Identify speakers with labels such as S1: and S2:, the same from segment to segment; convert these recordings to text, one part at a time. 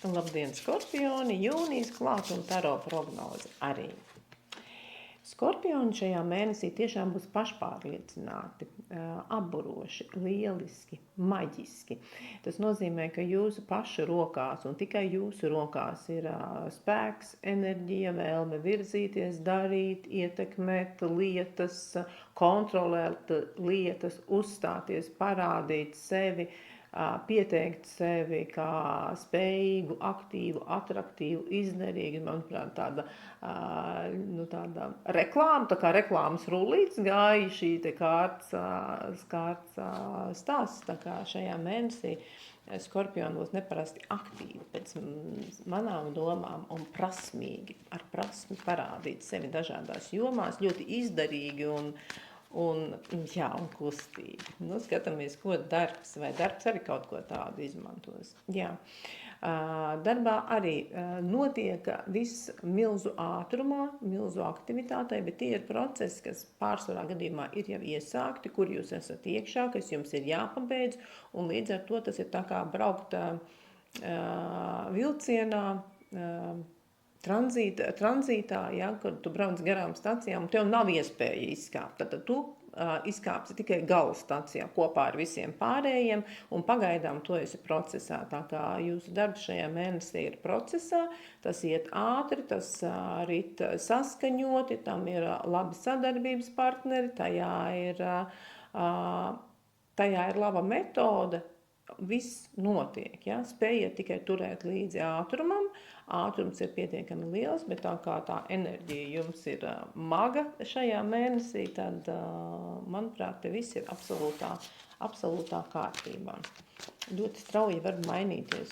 S1: Labdien, Skorpioni! Jūnijas klāt un taro prognoze arī. Skorpioni šajā mēnesī tiešām būs pašpārliecināti, apburoši, lieliski, maģiski. Tas nozīmē, ka jūsu pašu rokās un tikai jūsu rokās ir spēks, enerģija, vēlme virzīties, darīt, ietekmēt lietas, kontrolēt lietas, uzstāties, parādīt sevi, pieteikt sevi kā spējīgu, aktīvu, atraktīvu, izdarīgu. Manuprāt, tāda reklāma, tā kā reklāmas rullītes gāja šī te kārtas stāsts, tā kā šajā mēnesī Skorpioni būs neparasti aktīvi pēc manām domām un prasmīgi, ar prasmi parādīt sevi dažādās jomās, ļoti izdarīgi un kustīgi. Skatāmies, ko darbs, vai darbs arī kaut ko tādu izmantos. Jā. Darbā arī notiek viss milzu ātrumā, milzu aktivitātei, bet tie ir procesi, kas pārsvarā gadījumā ir jau iesākti, kur jūs esat iekšā, kas jums ir jāpabeidz, un līdz ar to tas ir tā kā braukt vilcienā, tranzītā, ja, kad tu brauc garām stacijām, un tev nav iespēja izkāpt. Tad tu izkāpsi tikai gala stacijā kopā ar visiem pārējiem, un pagaidām to esi procesā. Tā kā jūsu darbs šajā mēnesī ir procesā, tas iet ātri, tas rit saskaņoti, tam ir labi sadarbības partneri, tajā ir laba metode. Viss notiek, ja? Spējiet tikai turēt līdzi ātrumam. Ātrums ir pietiekami liels, bet tā kā tā enerģija jums ir maga šajā mēnesī, tad, manuprāt, te viss ir absolūtā kārtībā. Ļoti strauji var mainīties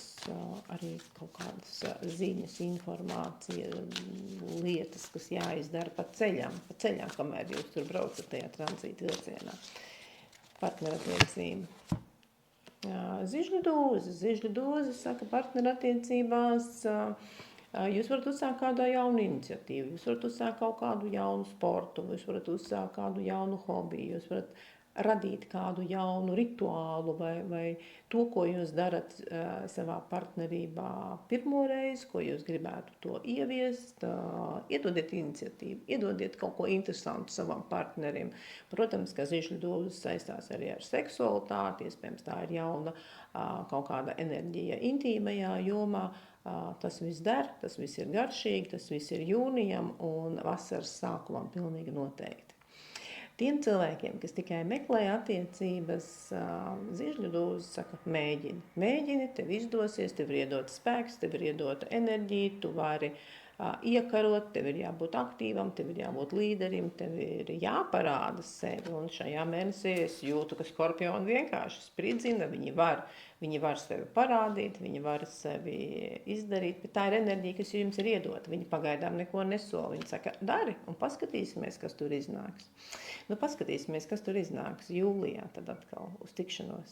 S1: arī kaut kādas ziņas, informācija, lietas, kas jāizdara pa ceļam, kamēr jūs tur braucat tajā tranzīta vilcienā. Partnerattiecība. Zižļu dūze, saka, partnerattiecībās, jūs varat uzsākt kādu jaunu iniciatīvu, jūs varat uzsākt kaut kādu jaunu sportu, jūs varat uzsākt kādu jaunu hobiju, jūs varat radīt kādu jaunu rituālu vai to, ko jūs darat savā partnerībā pirmo reizi, ko jūs gribētu to ieviest, iedodiet iniciatīvu, iedodiet kaut ko interesantu savam partnerim. Protams, ka zižļu dūzes saistās arī ar seksualitāti, iespējams tā ir jauna kaut kāda enerģija intīmajā jomā. Tas viss der, tas viss ir garšīgi, tas viss ir jūnijam un vasaras sākumam pilnīgi noteikti. Tiem cilvēkiem, kas tikai meklē attiecības, zižļu dūze saka, mēģini, tev izdosies, tev ir iedota spēks, tev ir iedota enerģija, tu vari iekarot, tev ir jābūt aktīvam, tev ir jābūt līderim, tev ir jāparāda sevi, un šajā mēnesī es jūtu, ka Skorpioni vienkārši spridzina, viņi var sevi parādīt, viņi var sevi izdarīt, bet tā ir enerģija, kas jums ir iedota, viņi pagaidām neko nesola, viņi saka, dari, un paskatīsimies, kas tur iznāks. Paskatīsimies, kas tur iznāks jūlijā, tad atkal uz tikšanos.